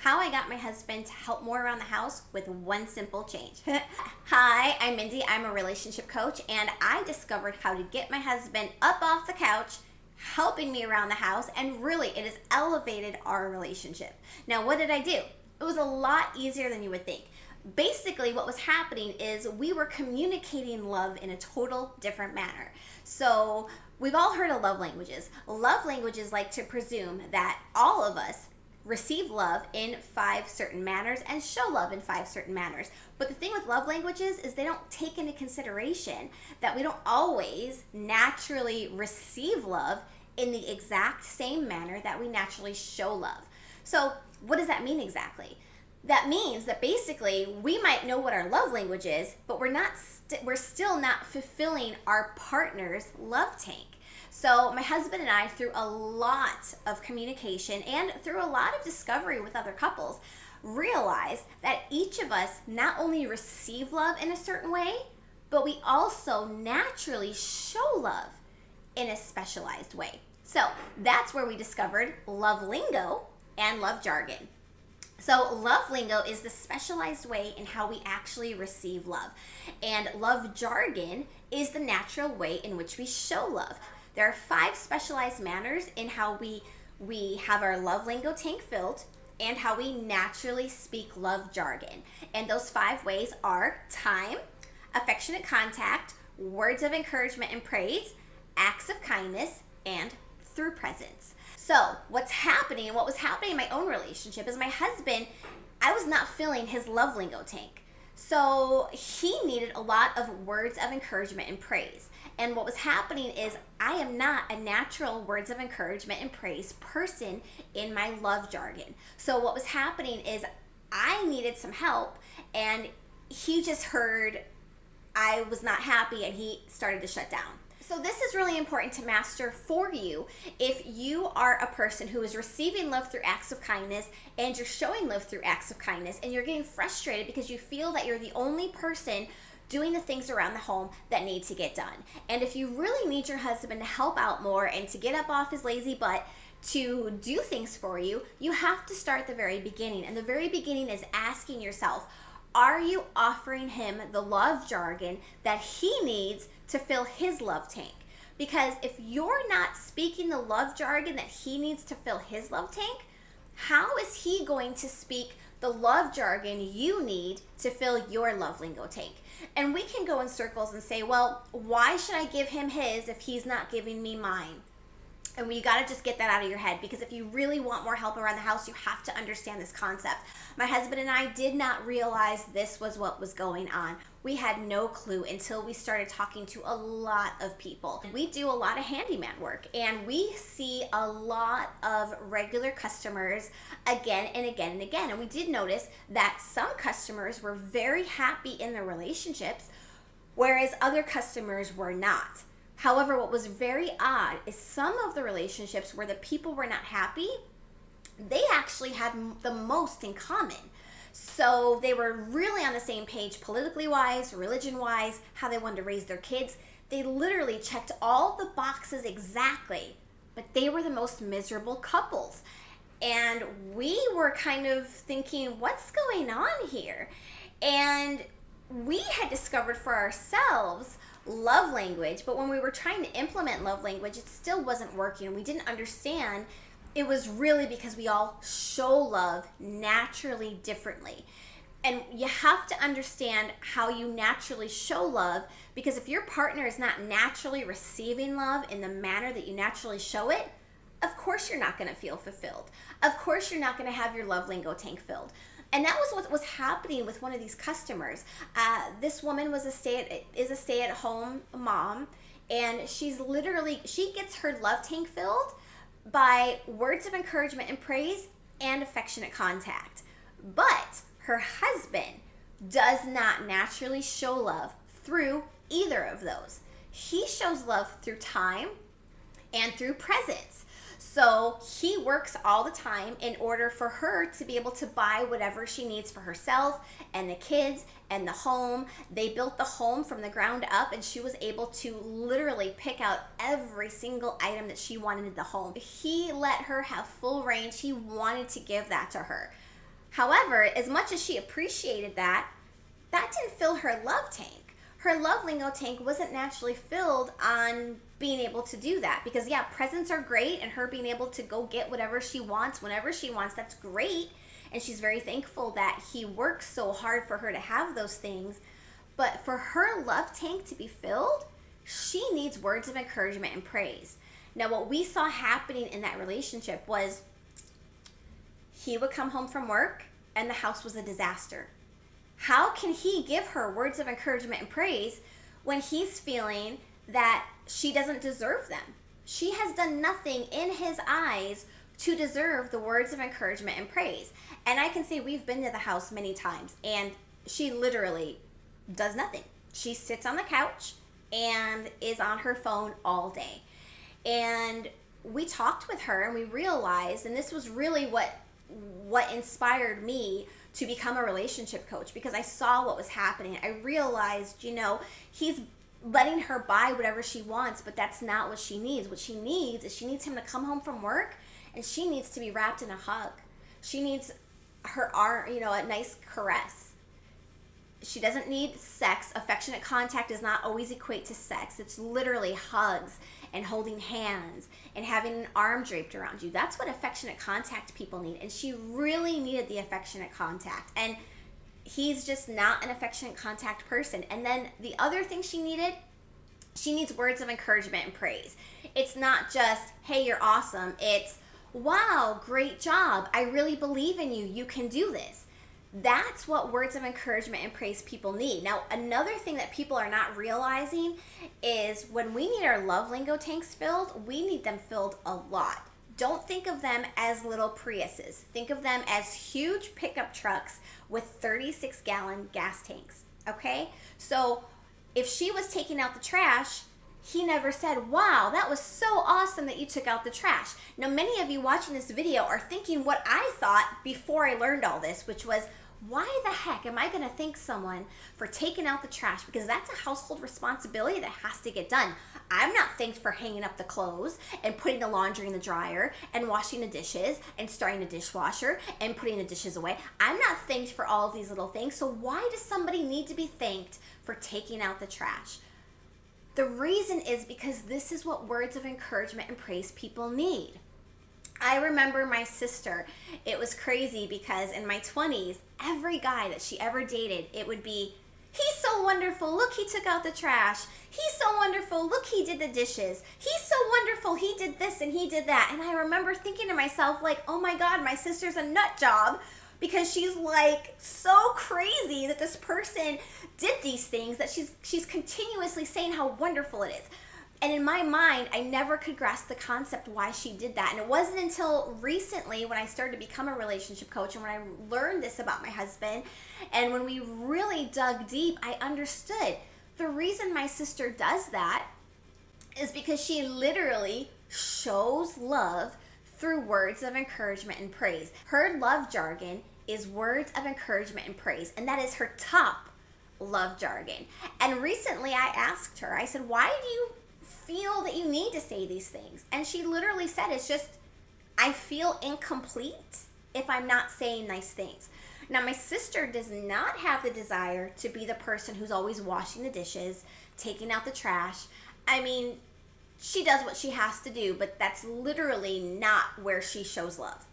How I got my husband to help more around the house with one simple change. Hi, I'm Mindy. I'm a relationship coach, and I discovered how to get my husband up off the couch, helping me around the house, and really it has elevated our relationship. Now, what did I do? It was a lot easier than you would think. Basically, what was happening is we were communicating love in a total different manner. So we've all heard of love languages. Love languages like to presume that all of us receive love in 5 certain manners and show love in 5 certain manners. But the thing with love languages is they don't take into consideration that we don't always naturally receive love in the exact same manner that we naturally show love. So what does that mean exactly? That means that basically we might know what our love language is, but we're still not fulfilling our partner's love tank. So my husband and I, through a lot of communication and through a lot of discovery with other couples, realized that each of us not only receive love in a certain way, but we also naturally show love in a specialized way. So that's where we discovered Love Lingo and Love Jargon. So Love Lingo is the specialized way in how we actually receive love. And Love Jargon is the natural way in which we show love. There are 5 specialized manners in how we have our love lingo tank filled and how we naturally speak love jargon. And those 5 ways are time, affectionate contact, words of encouragement and praise, acts of kindness, and through presence. So what was happening in my own relationship is my husband, I was not filling his love lingo tank. So he needed a lot of words of encouragement and praise. And what was happening is I am not a natural words of encouragement and praise person in my love jargon. So what was happening is I needed some help, and he just heard I was not happy and he started to shut down. So this is really important to master for you if you are a person who is receiving love through acts of kindness and you're showing love through acts of kindness and you're getting frustrated because you feel that you're the only person doing the things around the home that need to get done. And if you really need your husband to help out more and to get up off his lazy butt to do things for you, you have to start at the very beginning. And the very beginning is asking yourself, are you offering him the love jargon that he needs to fill his love tank? Because if you're not speaking the love jargon that he needs to fill his love tank, how is he going to speak the love jargon you need to fill your love lingo tank? And we can go in circles and say, well, why should I give him his if he's not giving me mine? And you got to just get that out of your head, because if you really want more help around the house, you have to understand this concept. My husband and I did not realize this was what was going on. We had no clue until we started talking to a lot of people. We do a lot of handyman work, and we see a lot of regular customers again and again and again. And we did notice that some customers were very happy in their relationships, whereas other customers were not. However, what was very odd is some of the relationships where the people were not happy, they actually had the most in common. So they were really on the same page politically wise, religion wise, how they wanted to raise their kids. They literally checked all the boxes exactly, but they were the most miserable couples. And we were kind of thinking, what's going on here? And we had discovered for ourselves love language, but when we were trying to implement love language, it still wasn't working. We didn't understand it was really because we all show love naturally differently. And you have to understand how you naturally show love, because if your partner is not naturally receiving love in the manner that you naturally show it, of course you're not going to feel fulfilled. Of course you're not going to have your love lingo tank filled. And that was what was happening with one of these customers. This woman is a stay-at-home mom, and she gets her love tank filled by words of encouragement and praise and affectionate contact. But her husband does not naturally show love through either of those. He shows love through time and through presence. So he works all the time in order for her to be able to buy whatever she needs for herself and the kids and the home. They built the home from the ground up, and she was able to literally pick out every single item that she wanted in the home. He let her have full range. He wanted to give that to her. However, as much as she appreciated that, that didn't fill her love tank. Her love lingo tank wasn't naturally filled on being able to do that. Because yeah, presents are great, and her being able to go get whatever she wants, whenever she wants, that's great. And she's very thankful that he works so hard for her to have those things. But for her love tank to be filled, she needs words of encouragement and praise. Now, what we saw happening in that relationship was he would come home from work and the house was a disaster. How can he give her words of encouragement and praise when he's feeling that she doesn't deserve them? She has done nothing in his eyes to deserve the words of encouragement and praise. And I can say we've been to the house many times, and she literally does nothing. She sits on the couch and is on her phone all day. And we talked with her and we realized, and this was really what inspired me to become a relationship coach, because I saw what was happening. I realized, he's letting her buy whatever she wants, but that's not what she needs. What she needs is she needs him to come home from work and she needs to be wrapped in a hug. She needs her arm, a nice caress. She doesn't need sex. Affectionate contact does not always equate to sex. It's literally hugs and holding hands and having an arm draped around you. That's what affectionate contact people need. And she really needed the affectionate contact. And he's just not an affectionate contact person. And then the other thing she needs words of encouragement and praise. It's not just, hey, you're awesome. It's, wow, great job. I really believe in you. You can do this. That's what words of encouragement and praise people need. Now, another thing that people are not realizing is when we need our love lingo tanks filled, we need them filled a lot. Don't think of them as little Priuses. Think of them as huge pickup trucks with 36-gallon gas tanks, okay? So if she was taking out the trash, he never said, wow, that was so awesome that you took out the trash. Now, many of you watching this video are thinking what I thought before I learned all this, which was, why the heck am I going to thank someone for taking out the trash? Because that's a household responsibility that has to get done. I'm not thanked for hanging up the clothes and putting the laundry in the dryer and washing the dishes and starting the dishwasher and putting the dishes away. I'm not thanked for all of these little things. So why does somebody need to be thanked for taking out the trash? The reason is because this is what words of encouragement and praise people need. I remember my sister. It was crazy because in my 20s, every guy that she ever dated, it would be, he's so wonderful. Look, he took out the trash. He's so wonderful. Look, he did the dishes. He's so wonderful. He did this and he did that. And I remember thinking to myself, like, oh my God, my sister's a nut job, because she's like so crazy that this person did these things, that she's continuously saying how wonderful it is. And in my mind, I never could grasp the concept why she did that. And it wasn't until recently when I started to become a relationship coach and when I learned this about my husband, and when we really dug deep, I understood the reason my sister does that is because she literally shows love through words of encouragement and praise. Her love jargon is words of encouragement and praise, and that is her top love jargon. And recently I asked her, I said, why do you feel that you need to say these things? And she literally said, it's just, I feel incomplete if I'm not saying nice things. Now, my sister does not have the desire to be the person who's always washing the dishes, taking out the trash. I mean, she does what she has to do, but that's literally not where she shows love.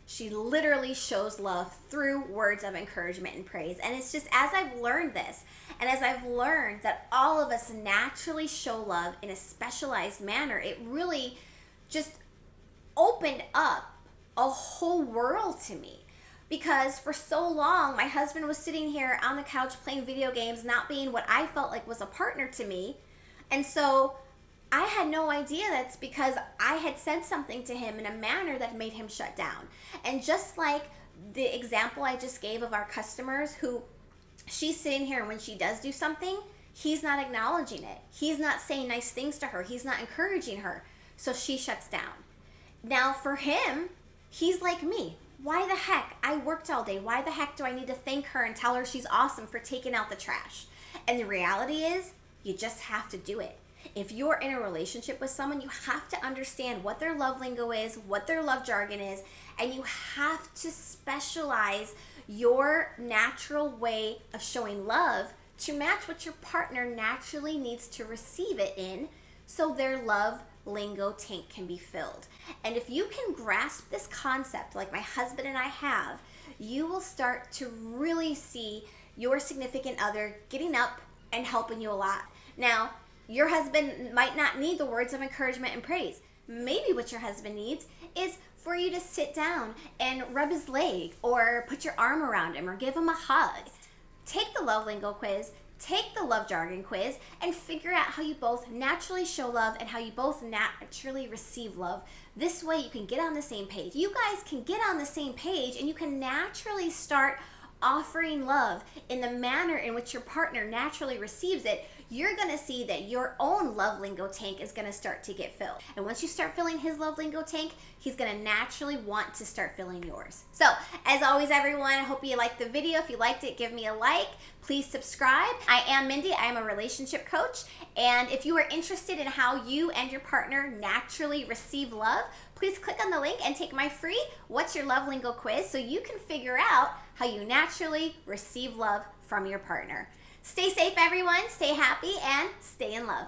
She literally shows love through words of encouragement and praise. And it's just, as I've learned this, and as I've learned that all of us naturally show love in a specialized manner, it really just opened up a whole world to me. Because for so long, my husband was sitting here on the couch playing video games, not being what I felt like was a partner to me. And so I had no idea that's because I had said something to him in a manner that made him shut down. And just like the example I just gave of our customers who, she's sitting here and when she does do something, he's not acknowledging it. He's not saying nice things to her. He's not encouraging her. So she shuts down. Now for him, he's like me. Why the heck? I worked all day. Why the heck do I need to thank her and tell her she's awesome for taking out the trash? And the reality is, you just have to do it. If you're in a relationship with someone, you have to understand what their love lingo is, what their love jargon is, and you have to specialize your natural way of showing love to match what your partner naturally needs to receive it in, so their love lingo tank can be filled. And if you can grasp this concept like my husband and I have, you will start to really see your significant other getting up and helping you a lot. Now, your husband might not need the words of encouragement and praise. Maybe what your husband needs is for you to sit down and rub his leg or put your arm around him or give him a hug. Take the love lingo quiz, take the love jargon quiz, and figure out how you both naturally show love and how you both naturally receive love. This way you can get on the same page. You guys can get on the same page and you can naturally start offering love in the manner in which your partner naturally receives it. You're going to see that your own love lingo tank is going to start to get filled. And once you start filling his love lingo tank, he's going to naturally want to start filling yours. So, as always, everyone, I hope you liked the video. If you liked it, give me a like. Please subscribe. I am Mindy. I am a relationship coach. And if you are interested in how you and your partner naturally receive love, please click on the link and take my free What's Your Love Lingo quiz so you can figure out how you naturally receive love from your partner. Stay safe, everyone. Stay happy and stay in love.